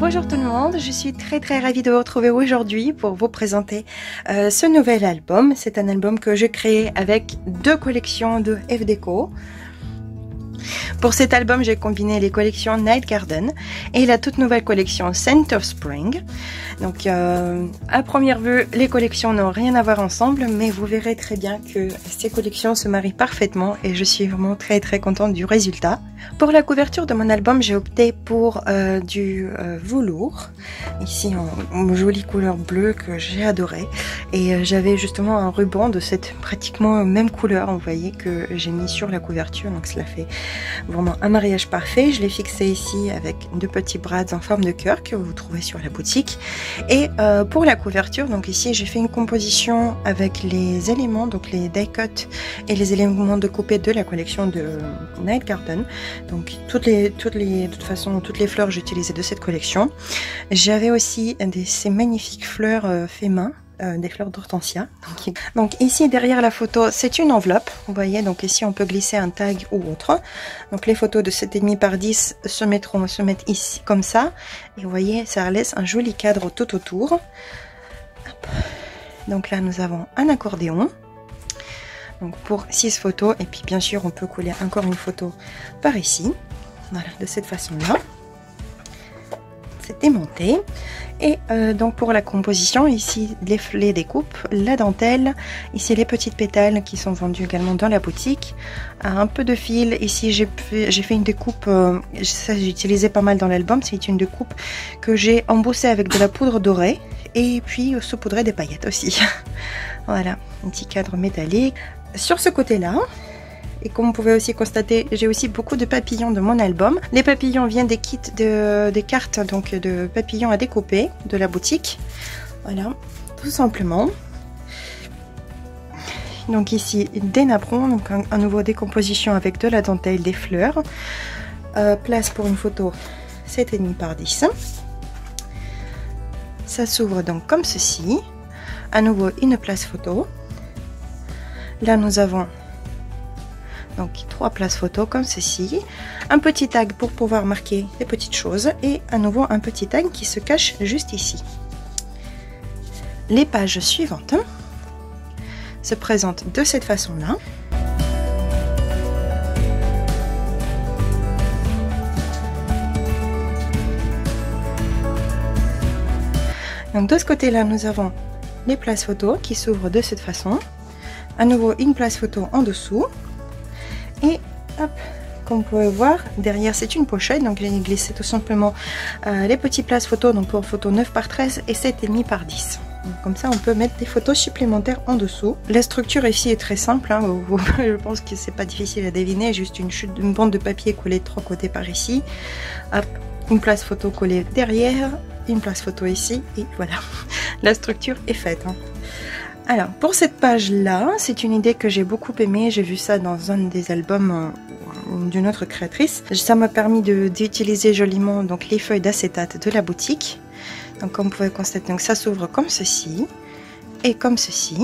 Bonjour tout le monde, je suis très ravie de vous retrouver aujourd'hui pour vous présenter ce nouvel album. C'est un album que j'ai créé avec deux collections de F Déco. Pour cet album, j'ai combiné les collections Night Garden et la toute nouvelle collection Scent of Spring. Donc à première vue, les collections n'ont rien à voir ensemble, mais vous verrez très bien que ces collections se marient parfaitement et je suis vraiment très contente du résultat. Pour la couverture de mon album, j'ai opté pour du velours, ici en jolie couleur bleue que j'ai adoré. Et j'avais justement un ruban de cette pratiquement même couleur, vous voyez, que j'ai mis sur la couverture, donc cela fait vraiment un mariage parfait. Je l'ai fixé ici avec deux petits brads en forme de cœur que vous trouvez sur la boutique. Et pour la couverture, donc ici j'ai fait une composition avec les éléments, donc les die cut et les éléments de coupé de la collection de Night Garden. Donc de toute façon toutes les fleurs j'utilisais de cette collection. J'avais aussi ces magnifiques fleurs fait main. Des fleurs d'hortensia. Donc ici derrière la photo c'est une enveloppe, vous voyez, donc ici on peut glisser un tag ou autre. Donc les photos de 7,5 par 10 se mettent ici comme ça et vous voyez ça laisse un joli cadre tout autour. Hop. Donc là nous avons un accordéon donc pour 6 photos et puis bien sûr on peut coller encore une photo par ici, voilà, de cette façon là. C'est démonté. Et donc pour la composition, ici les découpes, la dentelle, ici les petites pétales qui sont vendues également dans la boutique, un peu de fil, ici j'ai fait une découpe, ça j'ai utilisé pas mal dans l'album, c'est une découpe que j'ai embossée avec de la poudre dorée et puis saupoudré des paillettes aussi. Voilà, un petit cadre métallique. Sur ce côté-là, et comme vous pouvez aussi constater, j'ai aussi beaucoup de papillons de mon album. Les papillons viennent des kits des cartes donc de papillons à découper de la boutique. Voilà, tout simplement. Donc ici des napperons, donc un nouveau décomposition avec de la dentelle, des fleurs. Place pour une photo 7,5 par 10. Ça s'ouvre donc comme ceci. À nouveau une place photo. Là nous avons donc 3 places photos comme ceci, un petit tag pour pouvoir marquer des petites choses et à nouveau un petit tag qui se cache juste ici. Les pages suivantes se présentent de cette façon-là. Donc de ce côté-là, nous avons les places photos qui s'ouvrent de cette façon. À nouveau une place photo en dessous. Et hop, comme vous pouvez voir, derrière c'est une pochette, donc j'ai glissé tout simplement les petites places photos, donc pour photo 9 par 13 et 7,5 par 10. Donc, comme ça on peut mettre des photos supplémentaires en dessous. La structure ici est très simple, hein, je pense que c'est pas difficile à deviner, juste une bande de papier collée de 3 côtés par ici. Hop, une place photo collée derrière, une place photo ici, et voilà, la structure est faite. Hein. Alors, pour cette page-là, c'est une idée que j'ai beaucoup aimée. J'ai vu ça dans un des albums d'une autre créatrice. Ça m'a permis d'utiliser joliment donc, les feuilles d'acétate de la boutique. Donc, comme vous pouvez constater, donc, ça s'ouvre comme ceci et comme ceci.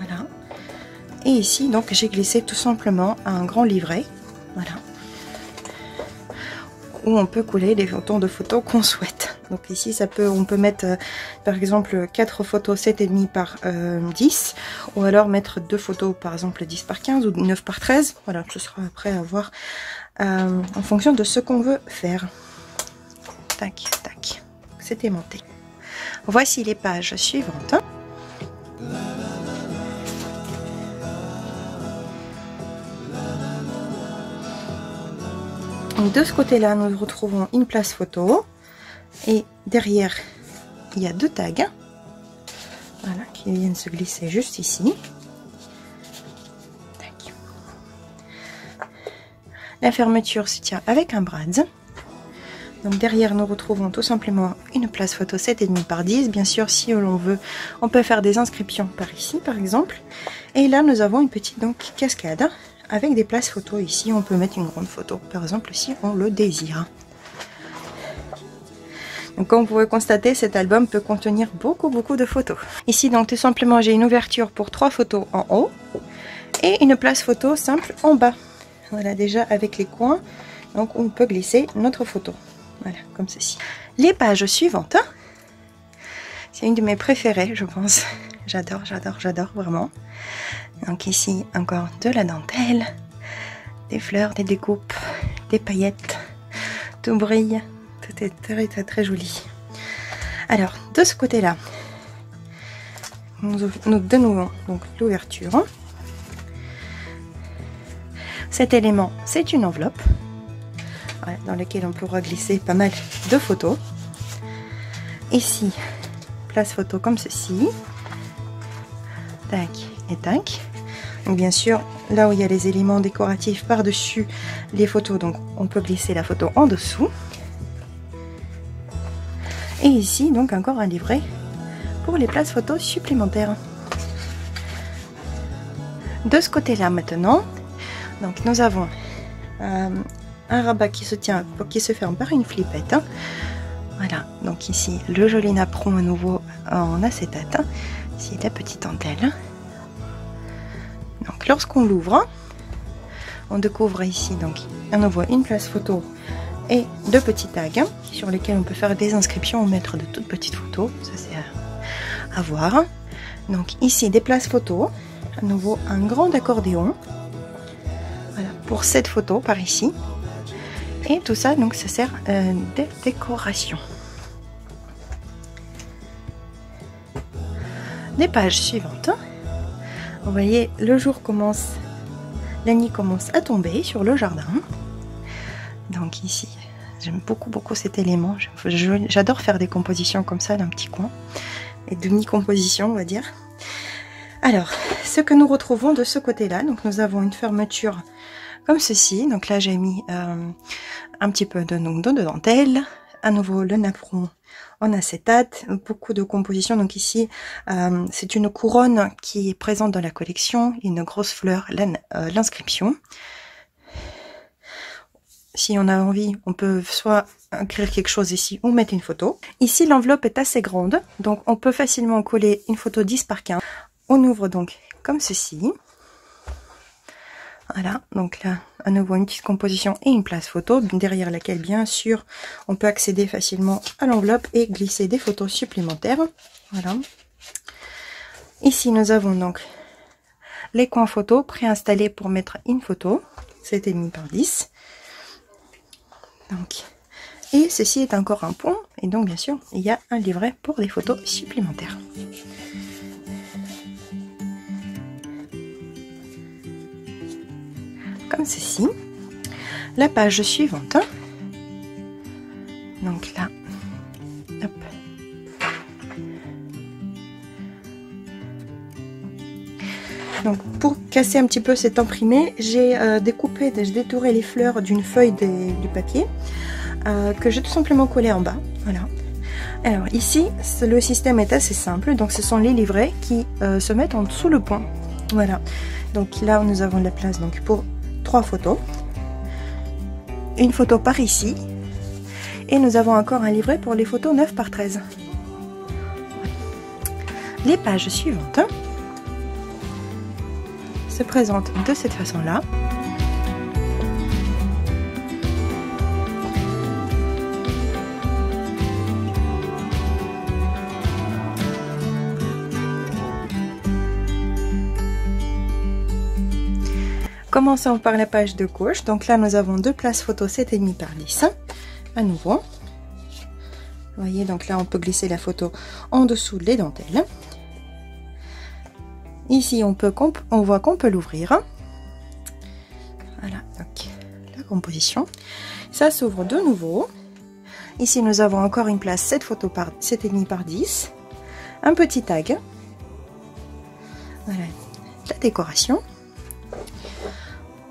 Voilà. Et ici, donc, j'ai glissé tout simplement un grand livret. Voilà. Où on peut coller les autant de photos qu'on souhaite. Donc ici on peut mettre par exemple 4 photos 7,5 par 10 ou alors mettre 2 photos par exemple 10 par 15 ou 9 par 13. Voilà, ce sera après à voir en fonction de ce qu'on veut faire. Tac, tac, c'était monté. Voici les pages suivantes. Donc de ce côté-là, nous retrouvons une place photo. Et derrière, il y a 2 tags, voilà, qui viennent se glisser juste ici. Tac. La fermeture se tient avec un brad. Donc derrière, nous retrouvons tout simplement une place photo 7,5 par 10. Bien sûr, si l'on veut, on peut faire des inscriptions par ici, par exemple. Et là, nous avons une petite donc cascade avec des places photos. Ici, on peut mettre une grande photo, par exemple, si on le désire. Donc, comme vous pouvez constater, cet album peut contenir beaucoup de photos. Ici, donc tout simplement, j'ai une ouverture pour 3 photos en haut et une place photo simple en bas. Voilà, déjà avec les coins, donc on peut glisser notre photo. Voilà, comme ceci. Les pages suivantes, c'est une de mes préférées, je pense. J'adore, j'adore, j'adore vraiment. Donc ici, encore de la dentelle, des fleurs, des découpes, des paillettes, tout brille, tout est très très très joli. Alors, de ce côté-là, nous dénouons donc l'ouverture. Cet élément, c'est une enveloppe dans laquelle on pourra glisser pas mal de photos. Ici, place photo comme ceci. Tac et tac. Donc bien sûr, là où il y a les éléments décoratifs par-dessus les photos, donc on peut glisser la photo en dessous. Et ici, donc encore un livret pour les places photos supplémentaires. De ce côté-là maintenant, donc nous avons un rabat qui se ferme par une flippette. Voilà, donc ici le joli napperon à nouveau en acétate. Ici la petite dentelle. Donc lorsqu'on l'ouvre, on découvre ici donc à nouveau une place photo et deux petits tags sur lesquels on peut faire des inscriptions ou mettre de toutes petites photos. Ça c'est à voir. Donc ici des places photos, à nouveau un grand accordéon. Voilà, pour cette photo par ici. Et tout ça, donc ça sert de décoration. Les pages suivantes. Vous voyez, le jour commence, la nuit commence à tomber sur le jardin. Donc ici, j'aime beaucoup cet élément. J'adore faire des compositions comme ça d'un petit coin. Et demi-composition, on va dire. Alors, ce que nous retrouvons de ce côté-là, donc nous avons une fermeture comme ceci. Donc là, j'ai mis un petit peu de dentelle. À nouveau, le napperon en acétate. Beaucoup de compositions. Donc ici, c'est une couronne qui est présente dans la collection. Une grosse fleur, l'inscription. Si on a envie, on peut soit écrire quelque chose ici ou mettre une photo. Ici, l'enveloppe est assez grande. Donc, on peut facilement coller une photo 10 par 15. On ouvre donc comme ceci. Voilà, donc là, à nouveau une petite composition et une place photo, derrière laquelle, bien sûr, on peut accéder facilement à l'enveloppe et glisser des photos supplémentaires. Voilà. Ici, nous avons donc les coins photos préinstallés pour mettre une photo. 7,5 par 10. Donc, et ceci est encore un pont. Et donc, bien sûr, il y a un livret pour des photos supplémentaires. Comme ceci. La page suivante. Donc là, hop. Donc pour casser un petit peu cet imprimé, j'ai détouré les fleurs d'une feuille du papier que j'ai tout simplement collé en bas. Voilà. Alors ici, le système est assez simple. Donc ce sont les livrets qui se mettent en dessous le pont. Voilà. Donc là, nous avons la place donc pour 3 photos, une photo par ici, et nous avons encore un livret pour les photos 9 par 13. Les pages suivantes se présentent de cette façon-là. Commençons par la page de gauche. Donc là, nous avons deux places photos 7,5 par 10. À nouveau. Vous voyez, donc là, on peut glisser la photo en dessous des dentelles. Ici, on voit qu'on peut l'ouvrir. Voilà, donc la composition. Ça s'ouvre de nouveau. Ici, nous avons encore une place 7 photos par 7,5 par 10. Un petit tag. Voilà, la décoration.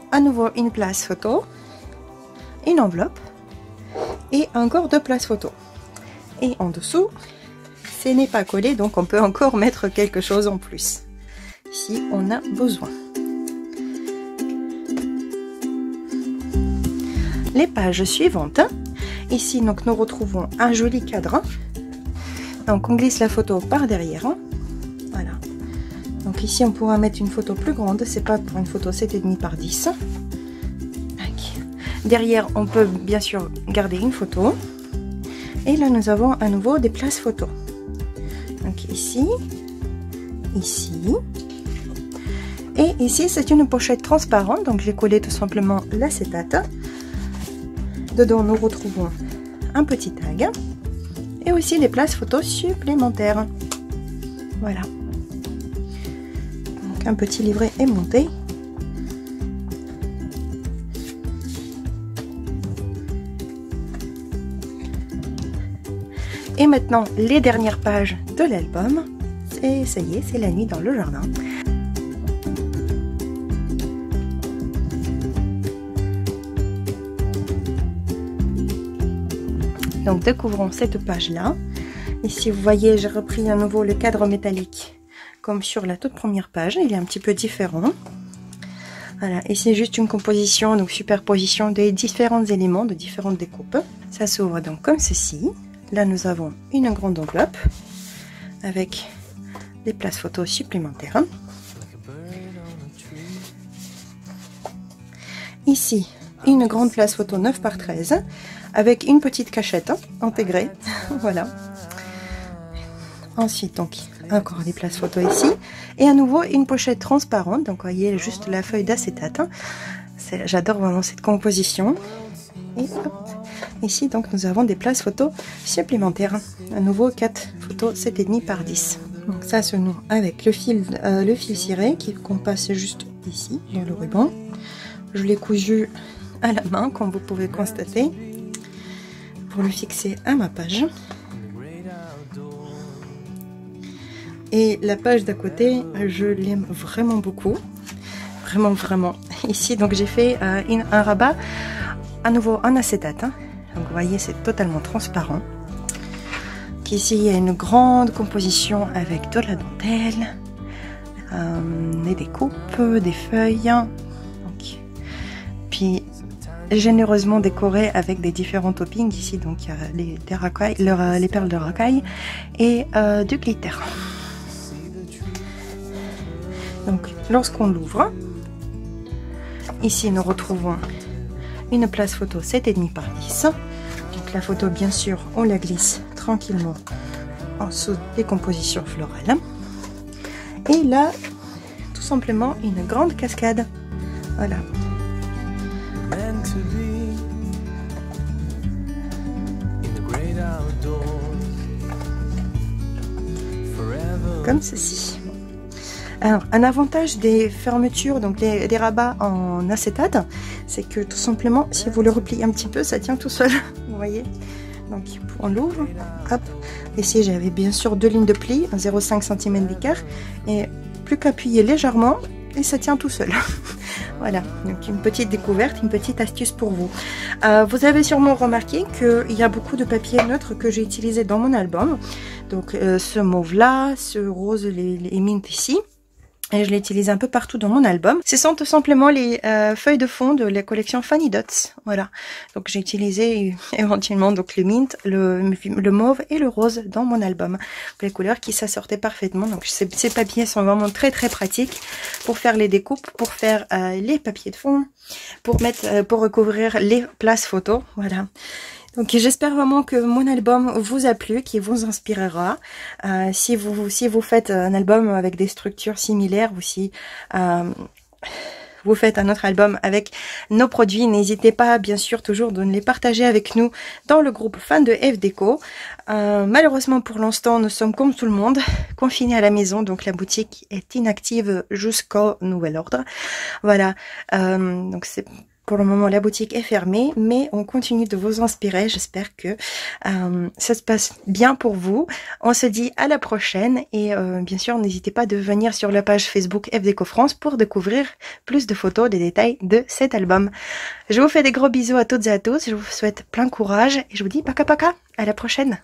À nouveau une place photo, une enveloppe et encore deux places photo. Et en dessous, ce n'est pas collé, donc on peut encore mettre quelque chose en plus si on a besoin. Les pages suivantes. Ici, donc nous retrouvons un joli cadre. Donc on glisse la photo par derrière. Voilà. Donc ici, on pourra mettre une photo plus grande. C'est pas pour une photo 7,5 par 10. Derrière, on peut bien sûr garder une photo. Et là nous avons à nouveau des places photos. Donc ici, ici. Et ici c'est une pochette transparente, donc j'ai collé tout simplement l'acétate. Dedans nous retrouvons un petit tag et aussi des places photos supplémentaires. Voilà. Donc un petit livret est monté. Et maintenant, les dernières pages de l'album. Et ça y est, c'est la nuit dans le jardin. Donc découvrons cette page-là. Ici, vous voyez, j'ai repris à nouveau le cadre métallique comme sur la toute première page. Il est un petit peu différent. Voilà, et c'est juste une composition, donc superposition des différents éléments, de différentes découpes. Ça s'ouvre donc comme ceci. Là, nous avons une grande enveloppe avec des places photos supplémentaires. Ici, une grande place photo 9 par 13 avec une petite cachette intégrée. Voilà. Ensuite, donc, encore des places photos ici. Et à nouveau, une pochette transparente. Donc, vous voyez juste la feuille d'acétate. J'adore vraiment cette composition. Et hop. Ici, donc, nous avons des places photos supplémentaires. À nouveau, 4 photos 7,5 par 10. Donc, ça se noue avec le fil ciré qu'on passe juste ici, dans le ruban. Je l'ai cousu à la main, comme vous pouvez constater, pour le fixer à ma page. Et la page d'à côté, je l'aime vraiment beaucoup. Vraiment, vraiment. Ici, donc, j'ai fait un rabat à nouveau en acétate. Donc vous voyez, c'est totalement transparent. Ici, il y a une grande composition avec de la dentelle, et des coupes, des feuilles. Donc, puis généreusement décoré avec des différents toppings ici. Donc il y a les perles de racaille et du glitter. Donc lorsqu'on l'ouvre, ici nous retrouvons une place photo 7,5 par 10. Donc la photo, bien sûr, on la glisse tranquillement en dessous des compositions florales. Et là, tout simplement, une grande cascade. Voilà. Comme ceci. Alors, un avantage des fermetures, donc des rabats en acétate, c'est que tout simplement, si vous le repliez un petit peu, ça tient tout seul. Vous voyez? Donc, on l'ouvre, hop. Ici, j'avais bien sûr 2 lignes de pli, 0,5 cm d'écart, et plus qu'appuyer légèrement, et ça tient tout seul. Voilà, donc une petite découverte, une petite astuce pour vous. Vous avez sûrement remarqué qu'il y a beaucoup de papier neutre que j'ai utilisé dans mon album. Donc, ce mauve-là, ce rose, les mint ici. Et je l'ai utilisé un peu partout dans mon album. Ce sont tout simplement les feuilles de fond de la collection Funny Dots. Voilà. Donc j'ai utilisé éventuellement donc le mint, le mauve et le rose dans mon album. Les couleurs qui s'assortaient parfaitement. Donc ces papiers sont vraiment très très pratiques pour faire les découpes, pour faire les papiers de fond, pour recouvrir les places photos. Voilà. Donc j'espère vraiment que mon album vous a plu, qu'il vous inspirera. Si vous faites un album avec des structures similaires ou si vous faites un autre album avec nos produits, n'hésitez pas bien sûr toujours de les partager avec nous dans le groupe fan de FDeco. Malheureusement pour l'instant nous sommes comme tout le monde confinés à la maison, donc la boutique est inactive jusqu'au nouvel ordre. Voilà, donc c'est... Pour le moment, la boutique est fermée, mais on continue de vous inspirer. J'espère que ça se passe bien pour vous. On se dit à la prochaine et bien sûr, n'hésitez pas de venir sur la page Facebook FDeco France pour découvrir plus de photos, des détails de cet album. Je vous fais des gros bisous à toutes et à tous. Je vous souhaite plein courage et je vous dis paka paka. À la prochaine.